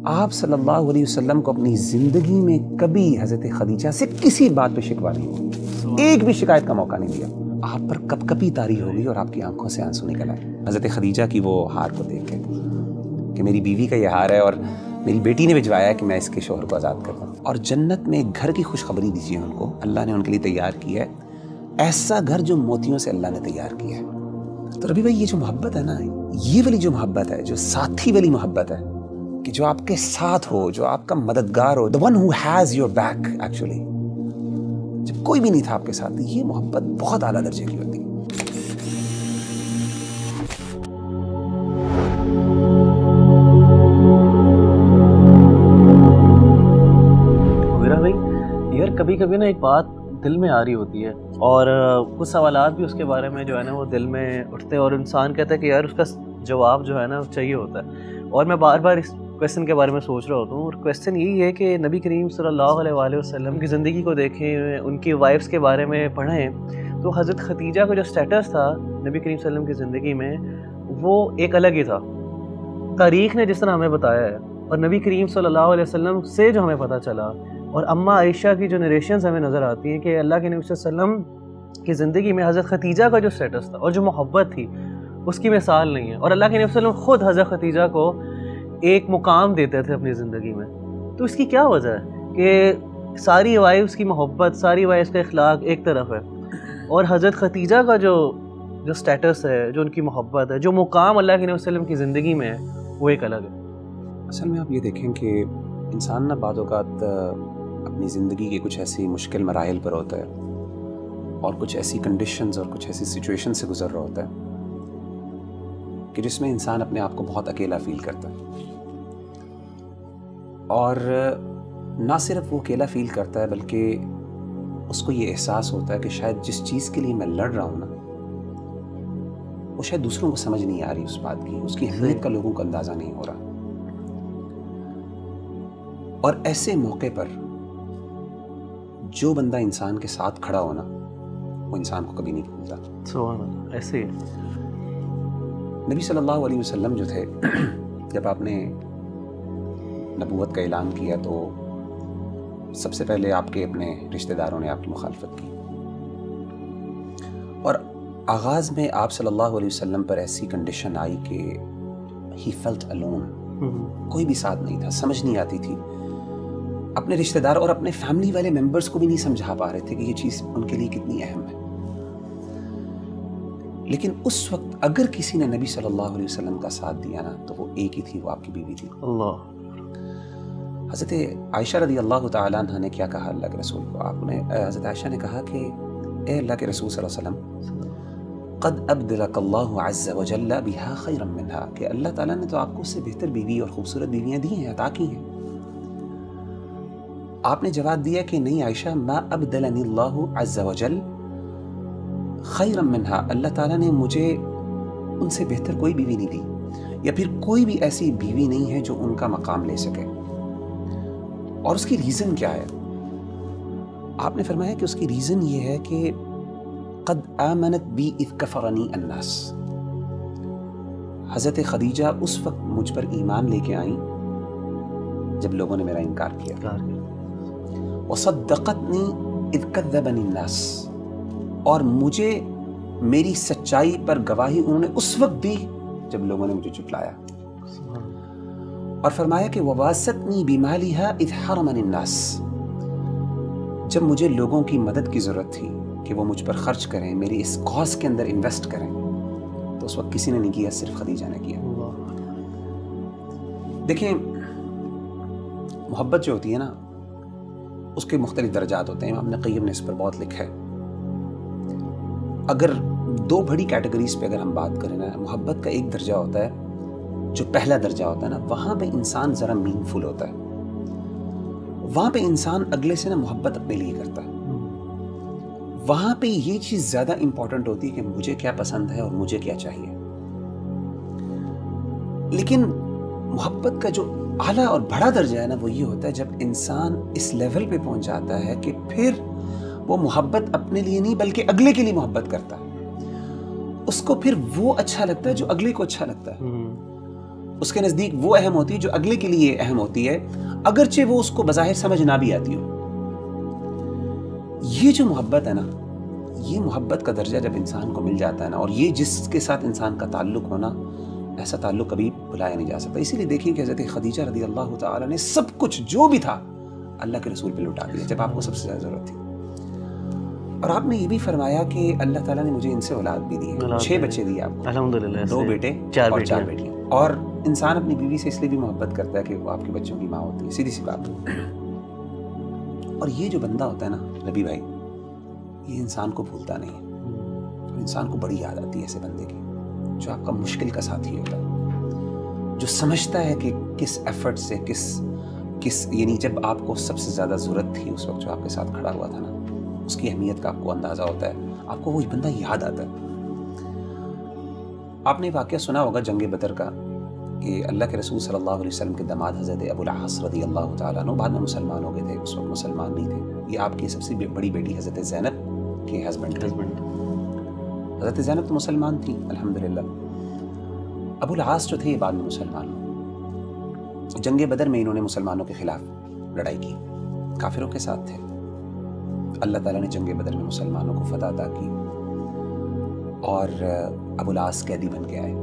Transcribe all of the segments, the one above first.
آپ صلی اللہ علیہ وسلم کو اپنی زندگی میں کبھی حضرت خدیجہ سے کسی بات پہ شکوہ نہیں ہوا، ایک بھی شکایت کا موقع نہیں دیا. آپ پر کب کبھی طاری ہو گئی اور آپ کی آنکھوں سے آنسو نکل آئے حضرت خدیجہ کی وہ ہار کو دیکھ کے کہ میری بیوی کا یہ ہار ہے اور میری بیٹی نے بھجوایا ہے کہ میں اس کے شوہر کو آزاد کر دوں. اور جنت میں ایک گھر کی خوشخبری دیجیے ان کو، اللہ نے ان کے لیے تیار کیا ہے ایسا گھر جو موتیوں سے اللہ نے تیار کیا ہے. تو ربی بھائی، یہ جو محبت ہے نا، یہ والی جو محبت ہے، جو ساتھی والی محبت ہے کہ جو آپ کے ساتھ ہو، جو آپ کا مددگار ہو، the one who has your back actually، جب کوئی بھی نہیں تھا آپ کے ساتھ، یہ محبت بہت اعلیٰ درجے کی ہوتی ہے. یار کبھی کبھی نا ایک بات دل میں آ رہی ہوتی ہے اور کچھ سوالات بھی اس کے بارے میں جو ہے نا وہ دل میں اٹھتے ہیں اور انسان کہتا ہے کہ یار اس کا جواب جو ہے نا چاہیے ہوتا ہے. اور میں بار بار اس کویسچن کے بارے میں سوچ رہا ہوتا ہوں، اور کویسچن یہی ہے کہ نبی کریم صلی اللہ علیہ وآلہ وسلم کی زندگی کو دیکھیں، ان کی وائفس کے بارے میں پڑھیں تو حضرت خدیجہ کا جو سٹیٹس تھا نبی کریم صلی اللہ علیہ وسلم کی زندگی میں وہ ایک الگ ہی تھا. تاریخ نے جس طرح ہمیں بتایا ہے اور نبی کریم صلی اللہ علیہ وسلم سے جو ہمیں پتہ چلا اور اماں عائشہ کی جو نریشنز ہمیں نظر آتی ہیں کہ اللہ کے نبی صلی اللہ علیہ وسلم کی زندگی میں حضرت خدیجہ کا جو سٹیٹس تھا اور جو محبت تھی اس کی مثال نہیں ہے. اور اللہ کے نبی صلی اللہ علیہ وسلم خود حضرت خدیجہ کو ایک مقام دیتے تھے اپنی زندگی میں. تو اس کی کیا وجہ ہے کہ ساری وائفس کی محبت، ساری وائفس کا اخلاق ایک طرف ہے اور حضرت خدیجہ کا جو سٹیٹس ہے، جو ان کی محبت ہے، جو مقام اللہ کے نبی صلی اللہ علیہ وسلم کی زندگی میں ہے وہ ایک الگ ہے. اصل میں آپ یہ دیکھیں کہ انسان نہ بعض اوقات اپنی زندگی کے کچھ ایسی مشکل مراحل پر ہوتا ہے اور کچھ ایسی کنڈیشنز اور کچھ ایسی سچویشن سے گزر رہا ہوتا ہے کہ جس میں انسان اپنے آپ کو بہت اکیلا فیل کرتا ہے. اور نہ صرف وہ اکیلا فیل کرتا ہے بلکہ اس کو یہ احساس ہوتا ہے کہ شاید جس چیز کے لیے میں لڑ رہا ہوں نا وہ شاید دوسروں کو سمجھ نہیں آ رہی اس بات کی، اس کی اہمیت کا لوگوں کو اندازہ نہیں ہو رہا. اور ایسے موقع پر جو بندہ انسان کے ساتھ کھڑا ہونا وہ انسان کو کبھی نہیں بھولتا. سبحان اللہ. ایسے نبی صلی اللہ علیہ وسلم جو تھے، جب آپ نے نبوت کا اعلان کیا تو سب سے پہلے آپ کے اپنے رشتہ داروں نے آپ کی مخالفت کی اور آغاز میں آپ صلی اللہ علیہ وسلم پر ایسی کنڈیشن آئی کہ ہی فیلٹ الون، کوئی بھی ساتھ نہیں تھا، سمجھ نہیں آتی تھی. اپنے رشتہ دار اور اپنے فیملی والے ممبرز کو بھی نہیں سمجھا پا رہے تھے کہ یہ چیز ان کے لیے کتنی اہم ہے. لیکن اس وقت اگر کسی نے نبی صلی اللہ علیہ وسلم کا ساتھ دیا نا تو وہ ایک ہی تھی، وہ آپ کی بیوی تھی. اللہ. حضرت عائشہ رضی اللہ تعالیٰ عنہ نے کیا کہا اللہ کے رسول کو؟ آپ نے حضرت عائشہ نے کہا کہ اے اللہ کے رسول صلی اللہ علیہ وسلم، قد ابدلک اللہ عز وجل بها خیرا منها، کہ اللہ تعالیٰ نے تو آپ کو اس سے بہتر بیوی اور خوبصورت بیویاں دی ہیں، عطا کی ہیں. آپ نے جواب دیا کہ نہیں عائشہ، ما ابدلنی اللہ عز وجل خیرا منہا، اللہ تعالیٰ نے مجھے ان سے بہتر کوئی بیوی نہیں دی، یا پھر کوئی بھی ایسی بیوی نہیں ہے جو ان کا مقام لے سکے. اور اس کی ریزن کیا ہے؟ آپ نے فرمایا کہ اس کی ریزن یہ ہے کہ قد آمنت بی اذ کفرنی الناس، حضرت خدیجہ اس وقت مجھ پر ایمان لے کے آئیں جب لوگوں نے میرا انکار کیا. وصدقتنی اذ کذبنی الناس، اور مجھے میری سچائی پر گواہی انہوں نے اس وقت دی جب لوگوں نے مجھے جھٹلایا. اور فرمایا کہ وواستنی بمالھا اذ حرمنی الناس، جب مجھے لوگوں کی مدد کی ضرورت تھی کہ وہ مجھ پر خرچ کریں، میری اس کاز کے اندر انویسٹ کریں، تو اس وقت کسی نے نہیں کیا، صرف خدیجہ نے کیا. دیکھیں محبت جو ہوتی ہے نا اس کے مختلف درجات ہوتے ہیں. امام ابن قیم نے اس پر بہت لکھا ہے. اگر دو بڑی کیٹیگریز پہ اگر ہم بات کریں نا، محبت کا ایک درجہ ہوتا ہے جو پہلا درجہ ہوتا ہے نا، وہاں پہ انسان ذرا میننگ فل ہوتا ہے، وہاں پہ انسان اگلے سے نا محبت اپنے لیے کرتا ہے، وہاں پہ یہ چیز زیادہ امپورٹنٹ ہوتی ہے کہ مجھے کیا پسند ہے اور مجھے کیا چاہیے. لیکن محبت کا جو اعلیٰ اور بڑا درجہ ہے نا وہ یہ ہوتا ہے جب انسان اس لیول پہ پہنچ جاتا ہے کہ پھر وہ محبت اپنے لیے نہیں بلکہ اگلے کے لیے محبت کرتا ہے. اس کو پھر وہ اچھا لگتا ہے جو اگلے کو اچھا لگتا ہے. اس کے نزدیک وہ اہم ہوتی ہے جو اگلے کے لیے اہم ہوتی ہے، اگرچہ وہ اس کو بظاہر سمجھ نہ بھی آتی ہو۔ یہ جو محبت ہے نا، یہ محبت کا درجہ جب انسان کو مل جاتا ہے نا، اور یہ جس کے ساتھ انسان کا تعلق ہونا، ایسا تعلق کبھی بھلایا نہیں جا سکتا۔ اسی لیے دیکھیں کہ حضرت خدیجہ رضی اللہ تعالیٰ نے سب کچھ جو بھی تھا اللہ کے رسول پہ لٹا دیا جب آپ کو سب سے زیادہ ضرورت تھی۔ اور آپ نے یہ بھی فرمایا کہ اللہ تعالیٰ نے مجھے ان سے اولاد بھی دی ہے، 6 بچے دیے آپ کو، الحمدللہ، 2 بیٹے اور 4 بیٹیاں۔ اور انسان اپنی بیوی سے اس لیے بھی محبت کرتا ہے کہ وہ آپ کے بچوں کی ماں ہوتی ہے، سیدھی سی بات۔ اور یہ جو بندہ ہوتا ہے نا ربی بھائی، یہ انسان کو بھولتا نہیں ہے، اور انسان کو بڑی یاد آتی ہے ایسے بندے کی، جو آپ کا مشکل کا ساتھی ہوتا ہے، جو سمجھتا ہے کہ کس ایفرٹ سے کس یعنی جب آپ کو سب سے زیادہ ضرورت تھی اس وقت جو آپ کے ساتھ کھڑا ہوا تھا نا، اس کی اہمیت کا آپ کو اندازہ ہوتا ہے، آپ کو وہ بندہ یاد آتا ہے۔ آپ نے واقعہ سنا ہوگا جنگ بدر کا، کہ اللہ کے رسول صلی اللہ علیہ وسلم کے داماد حضرت ابو العاص رضی اللہ تعالیٰ عنہ بعد میں مسلمان ہو گئے تھے، اس وقت مسلمان نہیں تھے۔ یہ آپ کی سب سے بڑی بیٹی حضرت زینب کے ہسبینڈ تھے۔ حضرت زینب تو مسلمان تھی الحمدللہ، ابو العاص جو تھے یہ بعد میں مسلمان ہوئے۔ جنگ بدر میں انہوں نے مسلمانوں کے خلاف لڑائی کی، کافروں کے ساتھ تھے۔ اللہ تعالیٰ نے جنگ بدر میں مسلمانوں کو فتح عطا کی، اور ابو العاص قیدی بن کے آئے۔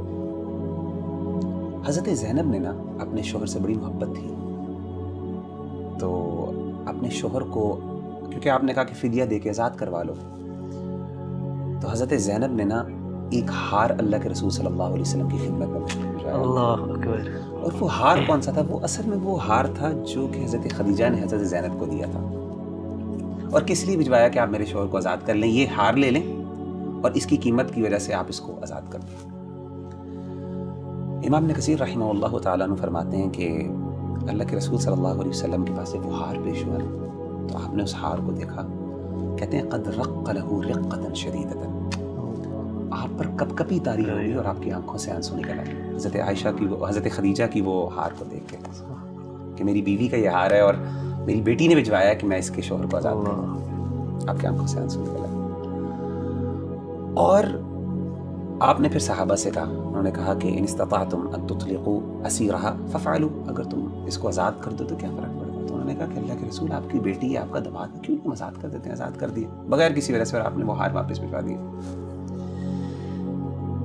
حضرت زینب نے نا اپنے شوہر سے بڑی محبت تھی، تو اپنے شوہر کو، کیونکہ آپ نے کہا کہ فدیہ دے کے آزاد کروا لو، تو حضرت زینب نے نا ایک ہار اللہ کے رسول صلی اللہ علیہ وسلم کی خدمت میں بھیجوایا۔ اللہ اکبر۔ اور وہ ہار کون سا تھا؟ وہ اصل میں وہ ہار تھا جو کہ حضرت خدیجہ نے حضرت زینب کو دیا تھا، اور کس لیے بھجوایا کہ آپ میرے شوہر کو آزاد کر لیں، یہ ہار لے لیں اور اس کی قیمت کی وجہ سے آپ اس کو آزاد کر دیں۔ امام ابن کثیر رحمہ اللہ تعالیٰ عنہ فرماتے ہیں کہ اللہ کے رسول صلی اللہ علیہ وسلم کے پاس جب وہ ہار پیش ہوا تو آپ نے اس ہار کو دیکھا، کہتے ہیں قد رق لہ رقۃ شدیدۃ، آپ پر کپ کپی طاری ہوئی اور آپ کی آنکھوں سے آنسو نکل آئے حضرت عائشہ کی، حضرت خدیجہ کی وہ ہار کو دیکھ کے، کہ میری بیوی کا یہ ہار ہے اور میری بیٹی نے بھجوایا کہ میں اس کے شوہر کو آزاد کروں۔ آپ کی آنکھوں سے آنسو نکل آئے۔ اور آپ نے پھر صحابہ سے کہا، انہوں نے کہا کہ ان استطعتم ان تطلقوا اسیرھا فافعلوا، اگر تم اس کو آزاد کر دو تو کیا فرق پڑے گا؟ تو انہوں نے کہا کہ اللہ کے رسول آپ کی بیٹی ہے، آپ کا داماد ہے، کیوں تم آزاد کر دیتے ہیں؟ آزاد کر دیے بغیر کسی وجہ سے، اور آپ نے وہ ہار واپس بھجوا دیا۔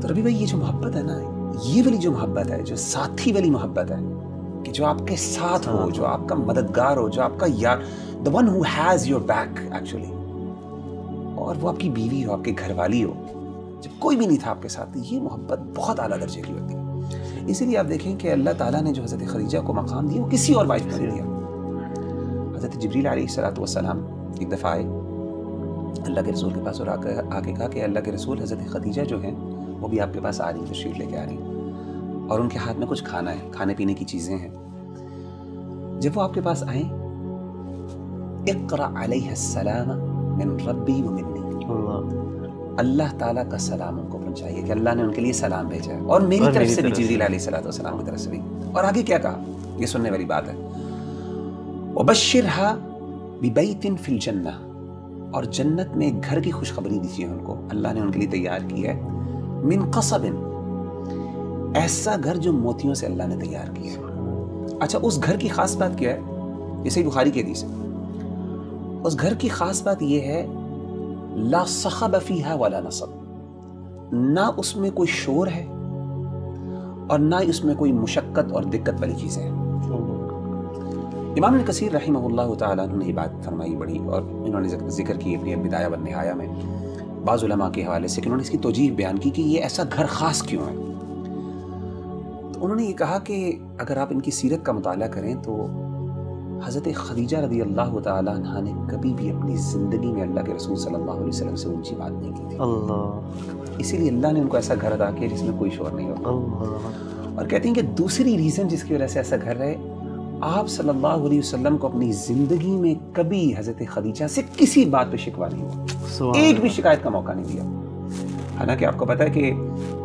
تو ربی بھائی یہ جو محبت ہے نا، یہ والی جو محبت ہے، جو ساتھی والی محبت ہے، کہ جو آپ کے ساتھ ہو، جو آپ کا مددگار ہو، جو آپ کا یار، the one who has your back actually، اور وہ آپ کی بیوی ہو، آپ کے گھر والی ہو، جب کوئی بھی نہیں تھا آپ کے ساتھ، یہ محبت بہت اعلیٰ درجے کی ہوتی ہے۔ اسی لیے آپ دیکھیں کہ اللہ تعالیٰ نے جو حضرت خدیجہ کو مقام دیا وہ کسی اور وائف کو نہیں دیا۔ حضرت جبریل علیہ السلام ایک دفعہ آئے اللہ کے رسول کے پاس اور آ کے کہا کہ اللہ کے رسول حضرت خدیجہ جو ہیں وہ بھی آپ کے پاس آ رہی ہیں، تشریف لے کے آ رہی ہیں، اور ان کے ہاتھ میں کچھ کھانا ہے، کھانے پینے کی چیزیں ہیں۔ جب وہ آپ کے پاس آئیں، اقرأ علیہ السلام من ربی و منی، اللہ تعالیٰ کا سلام ان کو پہنچائیے کہ اللہ نے ان کے لیے سلام بھیجا ہے، اور میری طرف سے بھی، جبریل علیہ السلام کی طرف سے بھی۔ اور آگے کیا کہا، یہ سننے والی بات ہے، وَبَشِّرْهَا بِبَيْتٍ فِي الْجَنَّةِ، اور جنت میں ایک گھر کی خوشخبری دیجیے ان کو، اللہ نے ان کے لیے تیار کی ہے، من قصب، ایسا گھر جو موتیوں سے اللہ نے تیار کیا ہے۔ اچھا، اس گھر کی خاص بات کیا ہے؟ یہ صحیح بخاری کی حدیث ہے۔ اس گھر کی خاص بات یہ ہے، لا صخب فیہا ولا نصب، نہ اس میں کوئی شور ہے اور نہ اس میں کوئی مشقت اور دقت والی چیزیں ہیں۔ امام ابن کثیر رحمہ اللہ تعالیٰ نے یہ بات فرمائی بڑی، اور انہوں نے ذکر کی اپنی بدایہ والنہایہ میں بعض علماء کے حوالے سے، کہ انہوں نے اس کی توجیہ بیان کی کہ یہ ایسا گھر خاص کیوں ہے۔ تو انہوں نے یہ کہا کہ اگر آپ ان کی سیرت کا مطالعہ کریں تو حضرت خدیجہ رضی اللہ تعالیٰ عنہ نے کبھی بھی اپنی زندگی میں اللہ کے رسول صلی اللہ علیہ وسلم سے اونچی بات نہیں کی تھی۔ اللہ، اسی لیے اللہ نے ان کو ایسا گھر عطا کیا جس میں کوئی شور نہیں ہوتا۔ اور کہتے ہیں کہ دوسری ریزن جس کی وجہ سے ایسا گھر ہے، آپ صلی اللہ علیہ وسلم کو اپنی زندگی میں کبھی حضرت خدیجہ سے کسی بات پہ شکوہ نہیں ہوا، ایک بھی شکایت کا موقع نہیں دیا۔ حالانکہ آپ کو پتہ ہے کہ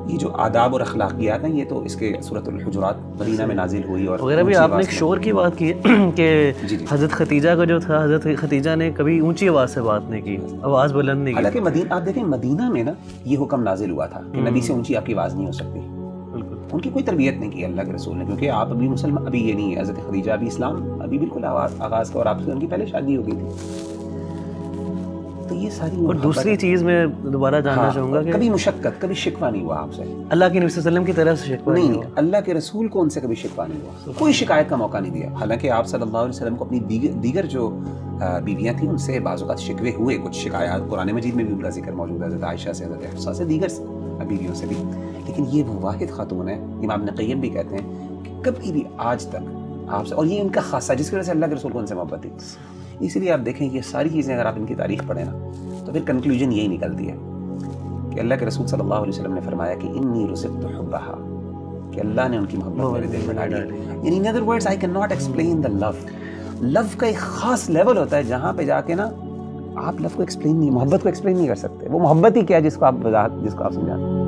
یہ جو آداب اور اخلاقیات ہیں یہ تو اس کے سورۃ الحجرات مدینہ میں نازل ہوئی، اور وغیرہ بھی آپ نے ایک شور کی بات کی کہ حضرت خدیجہ کا جو تھا، حضرت خدیجہ نے کبھی اونچی آواز سے بات نہیں کی، آواز بلند نہیں کی۔ حالانکہ آپ دیکھیں مدینہ میں نا یہ حکم نازل ہوا تھا کہ نبی سے اونچی آپ کی آواز نہیں ہو سکتی، ان کی کوئی تربیت نہیں کی اللہ کے رسول نے, کیونکہ آپ ابھی مسلمان, ابھی یہ نہیں ہے حضرت خدیجہ ابھی اسلام ابھی بالکل آغاز کا, اور آپ سے ان کی پہلے شادی ہو گئی تھی. تو یہ ساری. اور دوسری چیز میں دوبارہ جاننا چاہوں گا کہ کبھی مشقت, کبھی شکوہ نہیں ہوا آپ سے, اللہ کے نبی صلی اللہ علیہ وسلم کی طرف سے شکوہ نہیں, اللہ کے رسول کو ان سے کبھی شکوہ نہیں ہوا, کوئی شکایت کا موقع نہیں دیا. حالانکہ آپ صلی اللہ علیہ وسلم کو اپنی دیگر جو بیویاں تھیں ان سے بعض اوقات شکوے ہوئے, کچھ شکایات قرآن مجید میں بھی ان کا ذکر موجود ہے, حضرت عائشہ سے, حضرت حفصہ سے, دیگر بیویوں سے بھی. لیکن یہ وہ واحد خاتون ہے, امام ابن قیم بھی کہتے ہیں کہ کبھی بھی آج تک آپ سے, اور یہ ان کا خاصہ جس کی وجہ سے اللہ کے رسول کو ان سے محبت تھی. اسی لیے آپ دیکھیں یہ ساری چیزیں اگر آپ ان کی تاریخ پڑھیں نا تو پھر کنکلوژن یہی نکلتی ہے کہ اللہ کے رسول صلی اللہ علیہ وسلم نے فرمایا کہ انی رزقت حبھا, کہ اللہ نے ان کی محبت میرے دل میں ڈالی. یعنی in other words I cannot explain the love. لو کا ایک خاص لیول ہوتا ہے جہاں پہ جا کے نا آپ لو کو ایکسپلین نہیں, محبت کو ایکسپلین نہیں کر سکتے. وہ محبت ہی کیا ہے جس کو آپ سمجھاتے ہیں.